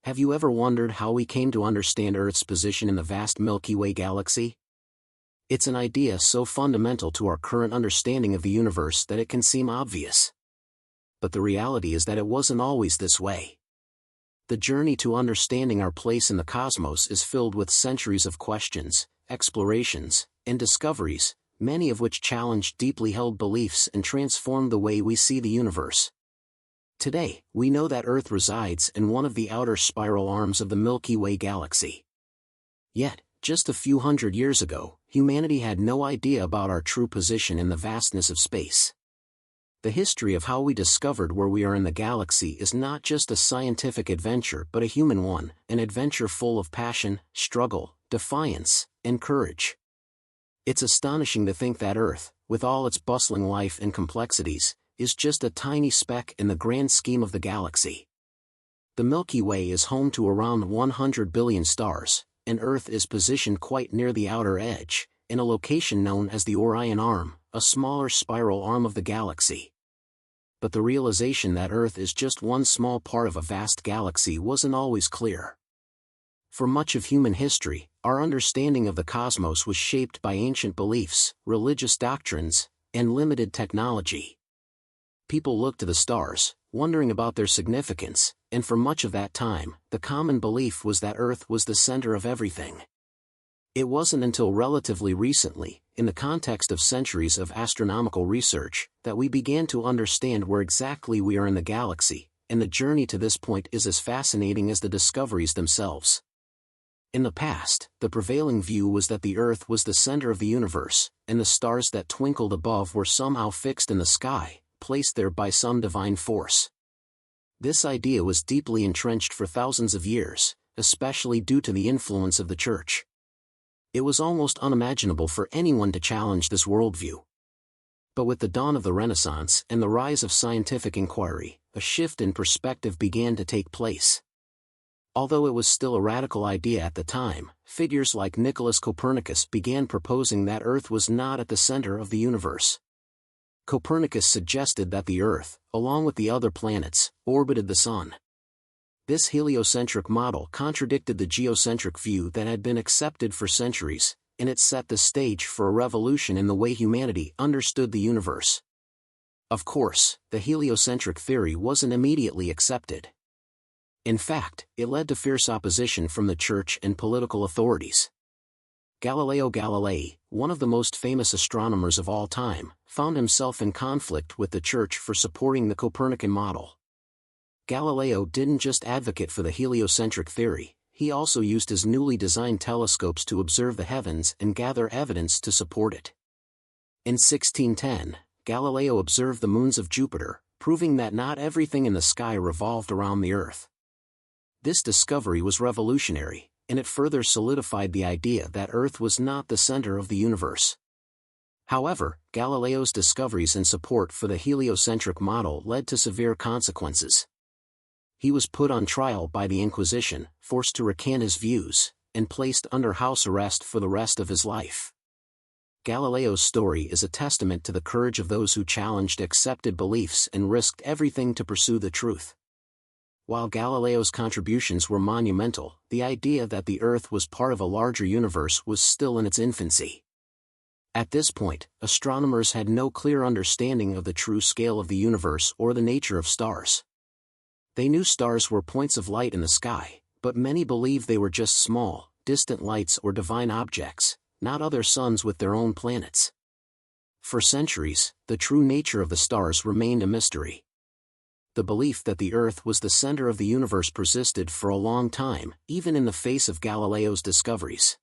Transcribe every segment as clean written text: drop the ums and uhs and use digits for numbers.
Have you ever wondered how we came to understand Earth's position in the vast Milky Way galaxy? It's an idea so fundamental to our current understanding of the universe that it can seem obvious. But the reality is that it wasn't always this way. The journey to understanding our place in the cosmos is filled with centuries of questions, explorations, and discoveries, many of which challenge deeply held beliefs and transform the way we see the universe. Today, we know that Earth resides in one of the outer spiral arms of the Milky Way galaxy. Yet, just a few hundred years ago, humanity had no idea about our true position in the vastness of space. The history of how we discovered where we are in the galaxy is not just a scientific adventure but a human one, an adventure full of passion, struggle, defiance, and courage. It's astonishing to think that Earth, with all its bustling life and complexities, is just a tiny speck in the grand scheme of the galaxy. The Milky Way is home to around 100 billion stars, and Earth is positioned quite near the outer edge, in a location known as the Orion Arm, a smaller spiral arm of the galaxy. But the realization that Earth is just one small part of a vast galaxy wasn't always clear. For much of human history, our understanding of the cosmos was shaped by ancient beliefs, religious doctrines, and limited technology. People looked to the stars, wondering about their significance, and for much of that time, the common belief was that Earth was the center of everything. It wasn't until relatively recently, in the context of centuries of astronomical research, that we began to understand where exactly we are in the galaxy, and the journey to this point is as fascinating as the discoveries themselves. In the past, the prevailing view was that the Earth was the center of the universe, and the stars that twinkled above were somehow fixed in the sky, placed there by some divine force. This idea was deeply entrenched for thousands of years, especially due to the influence of the Church. It was almost unimaginable for anyone to challenge this worldview. But with the dawn of the Renaissance and the rise of scientific inquiry, a shift in perspective began to take place. Although it was still a radical idea at the time, figures like Nicholas Copernicus began proposing that Earth was not at the center of the universe. Copernicus suggested that the Earth, along with the other planets, orbited the Sun. This heliocentric model contradicted the geocentric view that had been accepted for centuries, and it set the stage for a revolution in the way humanity understood the universe. Of course, the heliocentric theory wasn't immediately accepted. In fact, it led to fierce opposition from the Church and political authorities. Galileo Galilei, one of the most famous astronomers of all time, found himself in conflict with the Church for supporting the Copernican model. Galileo didn't just advocate for the heliocentric theory, he also used his newly designed telescopes to observe the heavens and gather evidence to support it. In 1610, Galileo observed the moons of Jupiter, proving that not everything in the sky revolved around the Earth. This discovery was revolutionary, and it further solidified the idea that Earth was not the center of the universe. However, Galileo's discoveries and support for the heliocentric model led to severe consequences. He was put on trial by the Inquisition, forced to recant his views, and placed under house arrest for the rest of his life. Galileo's story is a testament to the courage of those who challenged accepted beliefs and risked everything to pursue the truth. While Galileo's contributions were monumental, the idea that the Earth was part of a larger universe was still in its infancy. At this point, astronomers had no clear understanding of the true scale of the universe or the nature of stars. They knew stars were points of light in the sky, but many believed they were just small, distant lights or divine objects, not other suns with their own planets. For centuries, the true nature of the stars remained a mystery. The belief that the Earth was the center of the universe persisted for a long time, even in the face of Galileo's discoveries.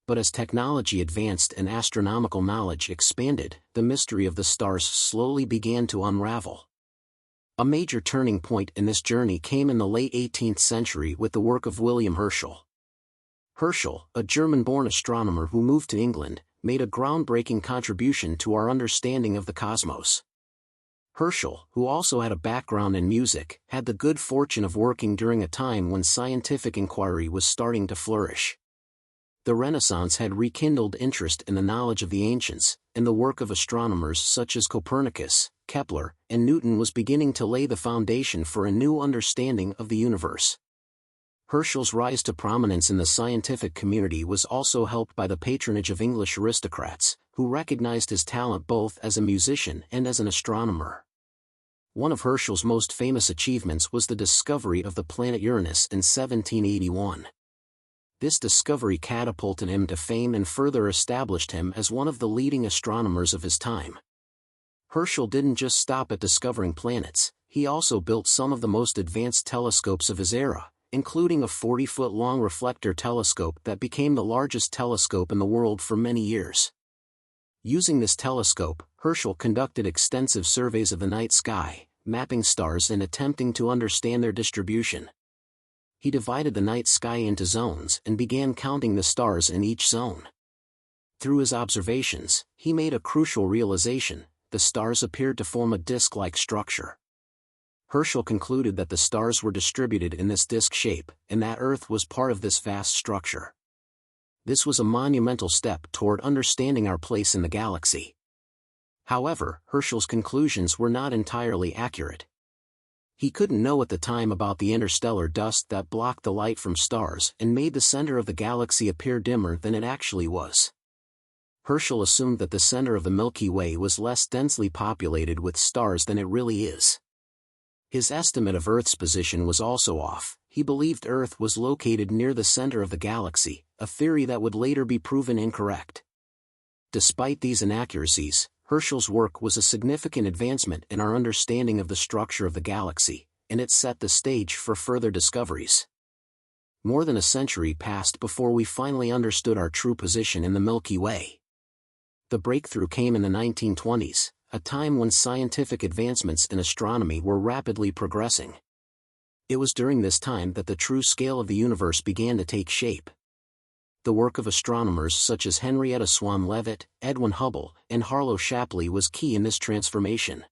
But as technology advanced and astronomical knowledge expanded, the mystery of the stars slowly began to unravel. A major turning point in this journey came in the late 18th century with the work of William Herschel. Herschel, a German-born astronomer who moved to England, made a groundbreaking contribution to our understanding of the cosmos. Herschel, who also had a background in music, had the good fortune of working during a time when scientific inquiry was starting to flourish. The Renaissance had rekindled interest in the knowledge of the ancients, and the work of astronomers such as Copernicus, Kepler, and Newton was beginning to lay the foundation for a new understanding of the universe. Herschel's rise to prominence in the scientific community was also helped by the patronage of English aristocrats, who recognized his talent both as a musician and as an astronomer. One of Herschel's most famous achievements was the discovery of the planet Uranus in 1781. This discovery catapulted him to fame and further established him as one of the leading astronomers of his time. Herschel didn't just stop at discovering planets, he also built some of the most advanced telescopes of his era, including a 40-foot-long reflector telescope that became the largest telescope in the world for many years. Using this telescope, Herschel conducted extensive surveys of the night sky, mapping stars and attempting to understand their distribution. He divided the night sky into zones and began counting the stars in each zone. Through his observations, he made a crucial realization: the stars appeared to form a disc-like structure. Herschel concluded that the stars were distributed in this disc shape, and that Earth was part of this vast structure. This was a monumental step toward understanding our place in the galaxy. However, Herschel's conclusions were not entirely accurate. He couldn't know at the time about the interstellar dust that blocked the light from stars and made the center of the galaxy appear dimmer than it actually was. Herschel assumed that the center of the Milky Way was less densely populated with stars than it really is. His estimate of Earth's position was also off. He believed Earth was located near the center of the galaxy, a theory that would later be proven incorrect. Despite these inaccuracies, Herschel's work was a significant advancement in our understanding of the structure of the galaxy, and it set the stage for further discoveries. More than a century passed before we finally understood our true position in the Milky Way. The breakthrough came in the 1920s, a time when scientific advancements in astronomy were rapidly progressing. It was during this time that the true scale of the universe began to take shape. The work of astronomers such as Henrietta Swan Leavitt, Edwin Hubble, and Harlow Shapley was key in this transformation.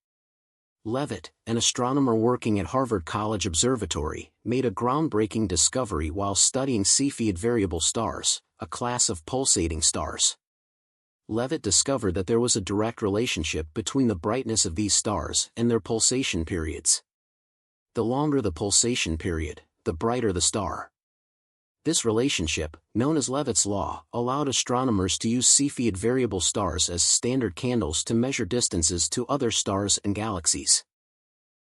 Leavitt, an astronomer working at Harvard College Observatory, made a groundbreaking discovery while studying Cepheid variable stars, a class of pulsating stars. Leavitt discovered that there was a direct relationship between the brightness of these stars and their pulsation periods. The longer the pulsation period, the brighter the star. This relationship, known as Leavitt's law, allowed astronomers to use Cepheid variable stars as standard candles to measure distances to other stars and galaxies.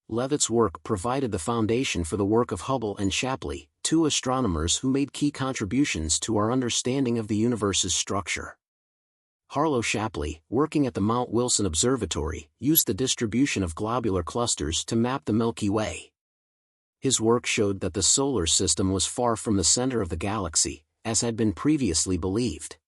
Leavitt's work provided the foundation for the work of Hubble and Shapley, two astronomers who made key contributions to our understanding of the universe's structure. Harlow Shapley, working at the Mount Wilson Observatory, used the distribution of globular clusters to map the Milky Way. His work showed that the solar system was far from the center of the galaxy, as had been previously believed.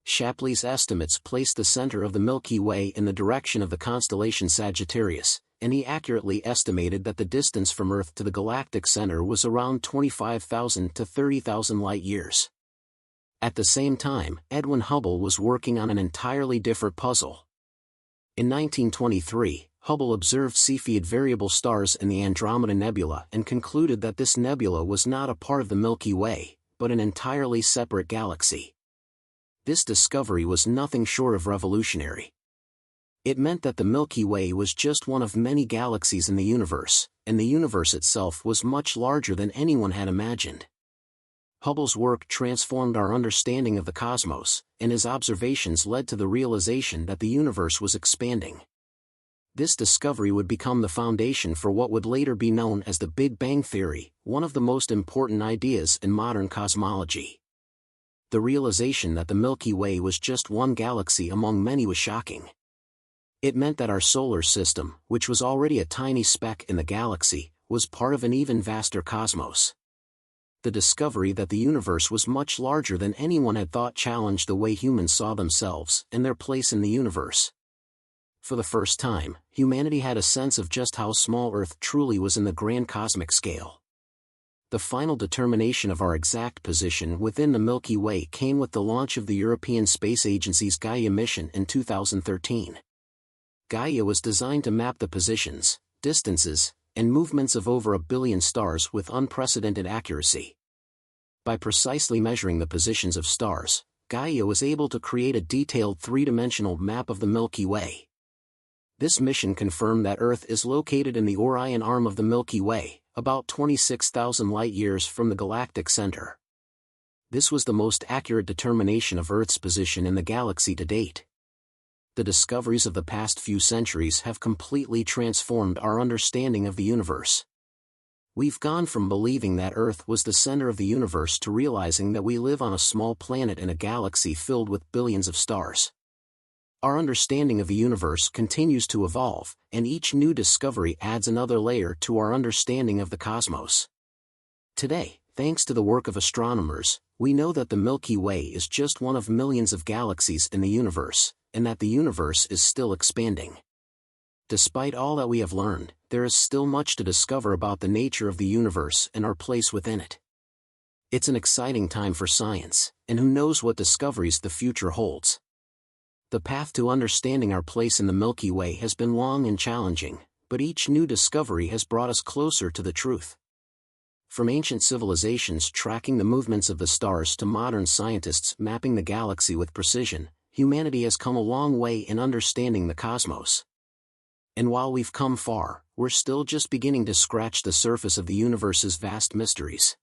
Shapley's estimates placed the center of the Milky Way in the direction of the constellation Sagittarius, and he accurately estimated that the distance from Earth to the galactic center was around 25,000 to 30,000 light-years. At the same time, Edwin Hubble was working on an entirely different puzzle. In 1923, Hubble observed Cepheid variable stars in the Andromeda Nebula and concluded that this nebula was not a part of the Milky Way, but an entirely separate galaxy. This discovery was nothing short of revolutionary. It meant that the Milky Way was just one of many galaxies in the universe, and the universe itself was much larger than anyone had imagined. Hubble's work transformed our understanding of the cosmos, and his observations led to the realization that the universe was expanding. This discovery would become the foundation for what would later be known as the Big Bang Theory, one of the most important ideas in modern cosmology. The realization that the Milky Way was just one galaxy among many was shocking. It meant that our solar system, which was already a tiny speck in the galaxy, was part of an even vaster cosmos. The discovery that the universe was much larger than anyone had thought challenged the way humans saw themselves and their place in the universe. For the first time, humanity had a sense of just how small Earth truly was in the grand cosmic scale. The final determination of our exact position within the Milky Way came with the launch of the European Space Agency's Gaia mission in 2013. Gaia was designed to map the positions, distances, and movements of over 1 billion stars with unprecedented accuracy. By precisely measuring the positions of stars, Gaia was able to create a detailed three-dimensional map of the Milky Way. This mission confirmed that Earth is located in the Orion arm of the Milky Way, about 26,000 light-years from the galactic center. This was the most accurate determination of Earth's position in the galaxy to date. The discoveries of the past few centuries have completely transformed our understanding of the universe. We've gone from believing that Earth was the center of the universe to realizing that we live on a small planet in a galaxy filled with billions of stars. Our understanding of the universe continues to evolve, and each new discovery adds another layer to our understanding of the cosmos. Today, thanks to the work of astronomers, we know that the Milky Way is just one of millions of galaxies in the universe, and that the universe is still expanding. Despite all that we have learned, there is still much to discover about the nature of the universe and our place within it. It's an exciting time for science, and who knows what discoveries the future holds. The path to understanding our place in the Milky Way has been long and challenging, but each new discovery has brought us closer to the truth. From ancient civilizations tracking the movements of the stars to modern scientists mapping the galaxy with precision, humanity has come a long way in understanding the cosmos. And while we've come far, we're still just beginning to scratch the surface of the universe's vast mysteries.